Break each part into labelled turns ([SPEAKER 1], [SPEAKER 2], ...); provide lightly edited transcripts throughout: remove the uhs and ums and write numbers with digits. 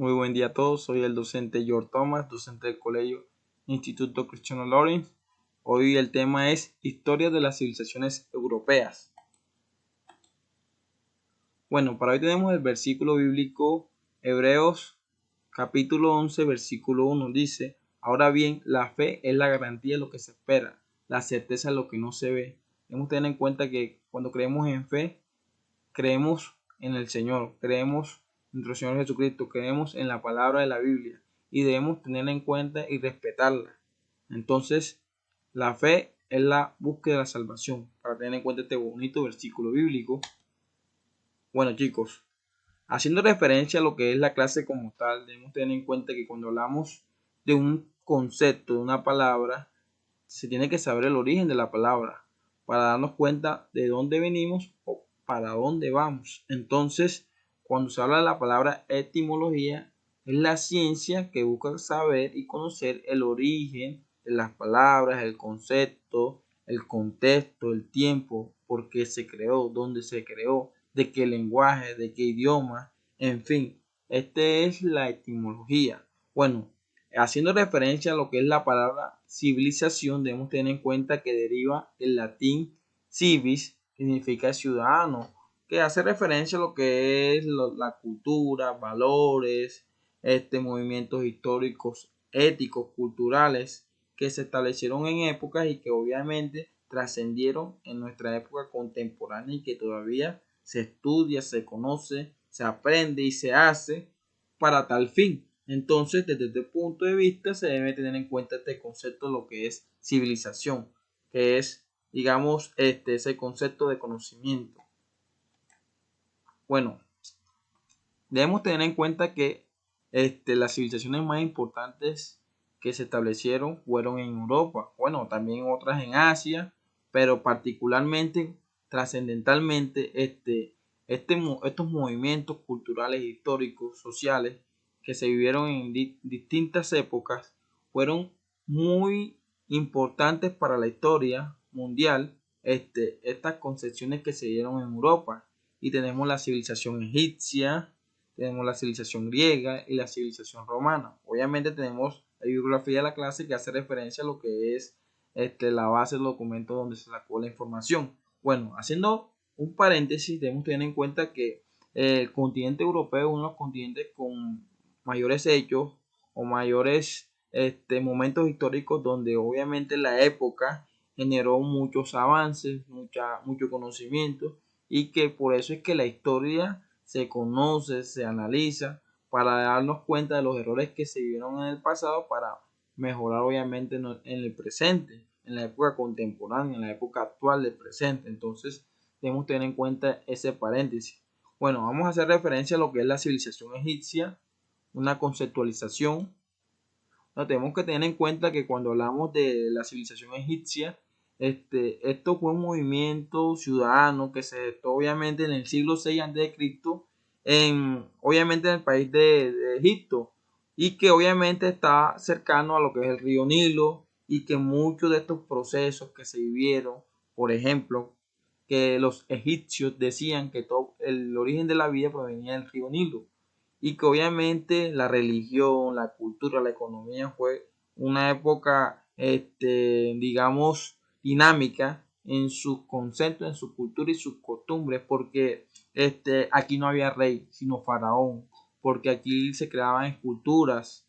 [SPEAKER 1] Muy buen día a todos, soy el docente George Thomas, docente del Colegio Instituto Cristiano Lorenz. Hoy el tema es Historia de las civilizaciones europeas. Bueno, para hoy tenemos el versículo bíblico Hebreos capítulo 11, versículo 1. Dice: Ahora bien, la fe es la garantía de lo que se espera, la certeza de lo que no se ve. Debemos tener en cuenta que cuando creemos en fe, creemos en el Señor, creemos en nuestro Señor Jesucristo, creemos en la palabra de la Biblia y debemos tenerla en cuenta y respetarla. Entonces, la fe es la búsqueda de la salvación. Para tener en cuenta este bonito versículo bíblico. Bueno, chicos, haciendo referencia a lo que es la clase como tal, debemos tener en cuenta que cuando hablamos de un concepto, de una palabra, se tiene que saber el origen de la palabra para darnos cuenta de dónde venimos o para dónde vamos. Entonces, cuando se habla de la palabra etimología, es la ciencia que busca saber y conocer el origen de las palabras, el concepto, el contexto, el tiempo, por qué se creó, dónde se creó, de qué lenguaje, de qué idioma, en fin, esta es la etimología. Bueno, haciendo referencia a lo que es la palabra civilización, debemos tener en cuenta que deriva del latín civis, que significa ciudadano, que hace referencia a lo que es la cultura, valores, movimientos históricos, éticos, culturales, que se establecieron en épocas y que obviamente trascendieron en nuestra época contemporánea y que todavía se estudia, se conoce, se aprende y se hace para tal fin. Entonces, desde este punto de vista, se debe tener en cuenta este concepto de lo que es civilización, que es, digamos, ese concepto de conocimiento. Bueno, debemos tener en cuenta que las civilizaciones más importantes que se establecieron fueron en Europa, bueno, también otras en Asia, pero particularmente, trascendentalmente, estos movimientos culturales, históricos, sociales, que se vivieron en distintas épocas, fueron muy importantes para la historia mundial, estas concepciones que se dieron en Europa. Y tenemos la civilización egipcia, tenemos la civilización griega y la civilización romana. Obviamente tenemos la bibliografía de la clase que hace referencia a lo que es la base del documento donde se sacó la información. Bueno, haciendo un paréntesis, debemos tener en cuenta que el continente europeo es uno de los continentes con mayores hechos o mayores momentos históricos donde obviamente la época generó muchos avances, mucho conocimiento y que por eso es que la historia se conoce, se analiza para darnos cuenta de los errores que se vivieron en el pasado para mejorar obviamente en el presente, en la época contemporánea, en la época actual del presente. Entonces debemos tener en cuenta ese paréntesis. Bueno, vamos a hacer referencia a lo que es la civilización egipcia, una conceptualización. No, tenemos que tener en cuenta que cuando hablamos de la civilización egipcia, esto fue un movimiento ciudadano que se gestó obviamente en el siglo VI a.C., obviamente en el país de Egipto, y que obviamente está cercano a lo que es el río Nilo, y que muchos de estos procesos que se vivieron, por ejemplo, que los egipcios decían que todo el origen de la vida provenía del río Nilo y que obviamente la religión, la cultura, la economía fue una época, digamos, dinámica en sus conceptos, en su cultura y sus costumbres, porque aquí no había rey, sino faraón, porque aquí se creaban esculturas,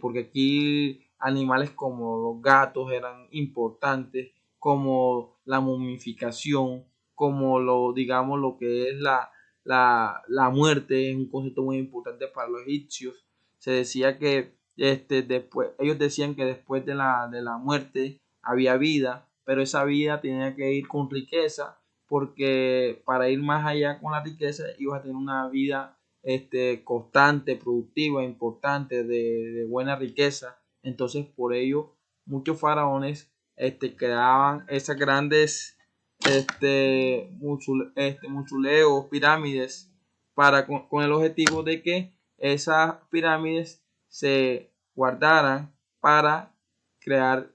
[SPEAKER 1] porque aquí animales como los gatos eran importantes, como la momificación, como digamos, lo que es la muerte es un concepto muy importante para los egipcios. Se decía que después, ellos decían que después de la muerte había vida, pero esa vida tenía que ir con riqueza, porque para ir más allá con la riqueza ibas a tener una vida constante, productiva, importante, de buena riqueza. Entonces, por ello, muchos faraones creaban esas grandes mausoleos, pirámides, con el objetivo de que esas pirámides se guardaran para crear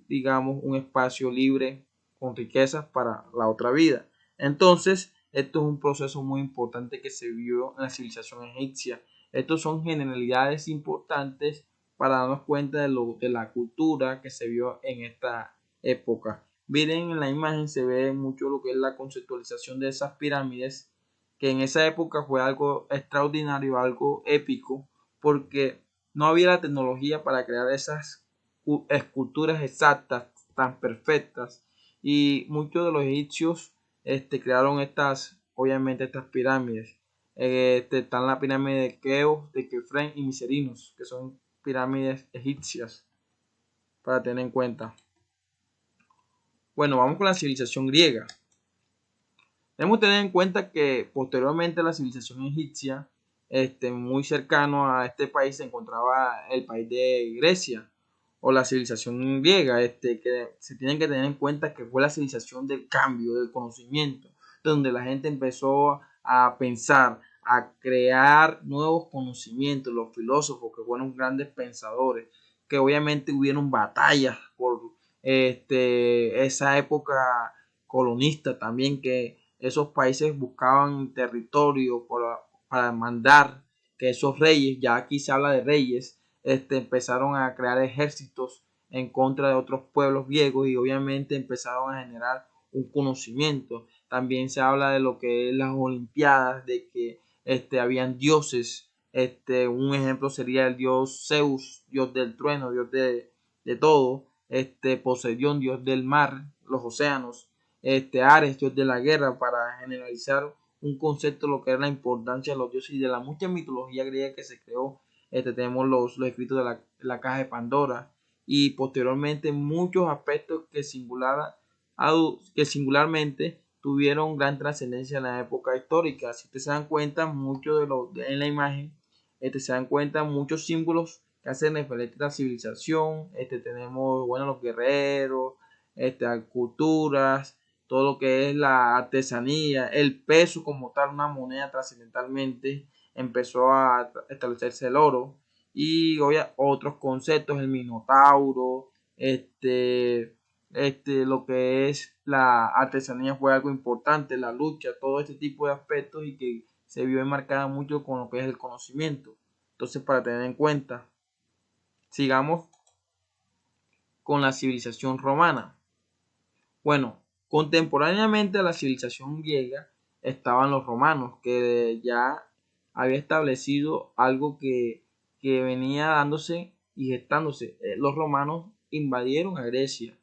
[SPEAKER 1] digamos, un espacio libre con riquezas para la otra vida. Entonces, esto es un proceso muy importante que se vio en la civilización egipcia Estos son generalidades importantes para darnos cuenta de la cultura que se vio en esta época. Miren, en la imagen se ve mucho lo que es la conceptualización de esas pirámides, que en esa época fue algo extraordinario, algo épico, porque no había la tecnología para crear esas esculturas exactas, tan perfectas, y muchos de los egipcios crearon obviamente estas pirámides. Están la pirámide de Keops, de Kefren y Miserinos, que son pirámides egipcias, para tener en cuenta. Bueno, vamos con la civilización griega. Debemos tener en cuenta que posteriormente a la civilización egipcia, muy cercano a este país se encontraba el país de Grecia o la civilización griega, que se tienen que tener en cuenta que fue la civilización del cambio, del conocimiento, donde la gente empezó a pensar, a crear nuevos conocimientos, los filósofos que fueron grandes pensadores, que obviamente hubieron batallas por esa época colonista también, que esos países buscaban territorio para mandar, que esos reyes, ya aquí se habla de reyes, empezaron a crear ejércitos en contra de otros pueblos griegos y obviamente empezaron a generar un conocimiento. También se habla de lo que es las olimpiadas, de que habían dioses. Un ejemplo sería el dios Zeus, dios del trueno, dios de todo. Poseidón, dios del mar, los océanos. Ares, dios de la guerra, para generalizar un concepto de lo que era la importancia de los dioses y de la mucha mitología griega que se creó. Tenemos los escritos de la caja de Pandora y posteriormente muchos aspectos que singularmente tuvieron gran trascendencia en la época histórica. Si ustedes se dan cuenta, mucho en la imagen, se dan cuenta muchos símbolos que hacen referencia a la civilización. Tenemos, bueno, los guerreros, culturas, todo lo que es la artesanía, el peso como tal, una moneda trascendentalmente, empezó a establecerse el oro y otros conceptos, el minotauro, lo que es la artesanía fue algo importante, la lucha, todo este tipo de aspectos y que se vio enmarcada mucho con lo que es el conocimiento. Entonces, para tener en cuenta, sigamos con la civilización romana. Bueno, contemporáneamente a la civilización griega estaban los romanos, que ya había establecido algo que venía dándose y gestándose. Los romanos invadieron a Grecia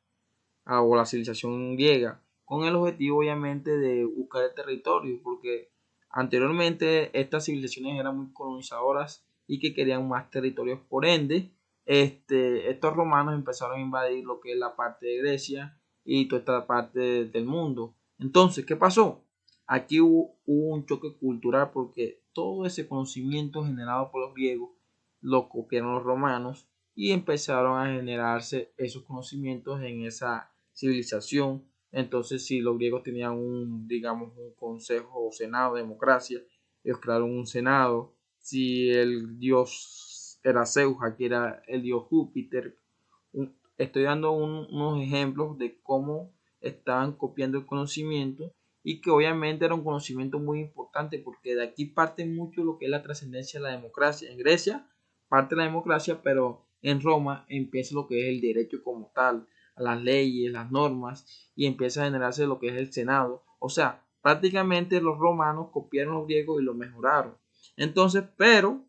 [SPEAKER 1] o la civilización griega con el objetivo obviamente de buscar el territorio, porque anteriormente estas civilizaciones eran muy colonizadoras y que querían más territorios. Por ende, estos romanos empezaron a invadir lo que es la parte de Grecia y toda esta parte del mundo. Entonces, ¿qué pasó? Aquí hubo un choque cultural porque todo ese conocimiento generado por los griegos lo copiaron los romanos y empezaron a generarse esos conocimientos en esa civilización. Entonces, si los griegos tenían digamos, un consejo o senado, democracia, ellos crearon un senado. Si el dios era Zeus, aquí era el dios Júpiter. Estoy dando unos ejemplos de cómo estaban copiando el conocimiento y que obviamente era un conocimiento muy importante porque de aquí parte mucho lo que es la trascendencia de la democracia. En Grecia parte la democracia, pero en Roma empieza lo que es el derecho como tal, las leyes, las normas, y empieza a generarse lo que es el Senado. O sea, prácticamente los romanos copiaron los griegos y lo mejoraron. Entonces, pero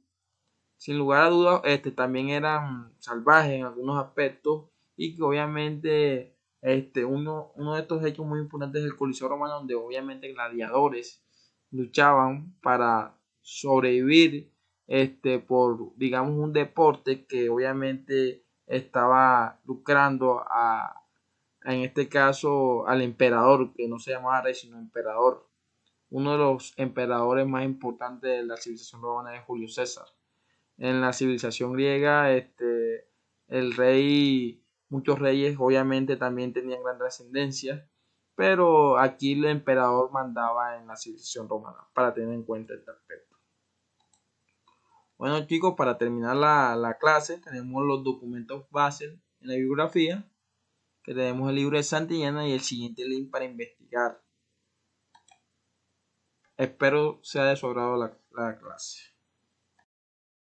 [SPEAKER 1] sin lugar a dudas, también eran salvajes en algunos aspectos y que obviamente uno de estos hechos muy importantes es el Coliseo Romano, donde obviamente gladiadores luchaban para sobrevivir por, digamos, un deporte que obviamente estaba lucrando en este caso, al emperador, que no se llamaba rey, sino emperador. Uno de los emperadores más importantes de la civilización romana es Julio César. En la civilización griega, el rey, muchos reyes obviamente también tenían gran trascendencia, pero aquí el emperador mandaba en la civilización romana, para tener en cuenta este aspecto. Bueno chicos, para terminar la clase tenemos los documentos base en la bibliografía, que tenemos el libro de Santillana y el siguiente link para investigar. Espero sea de su agrado la clase.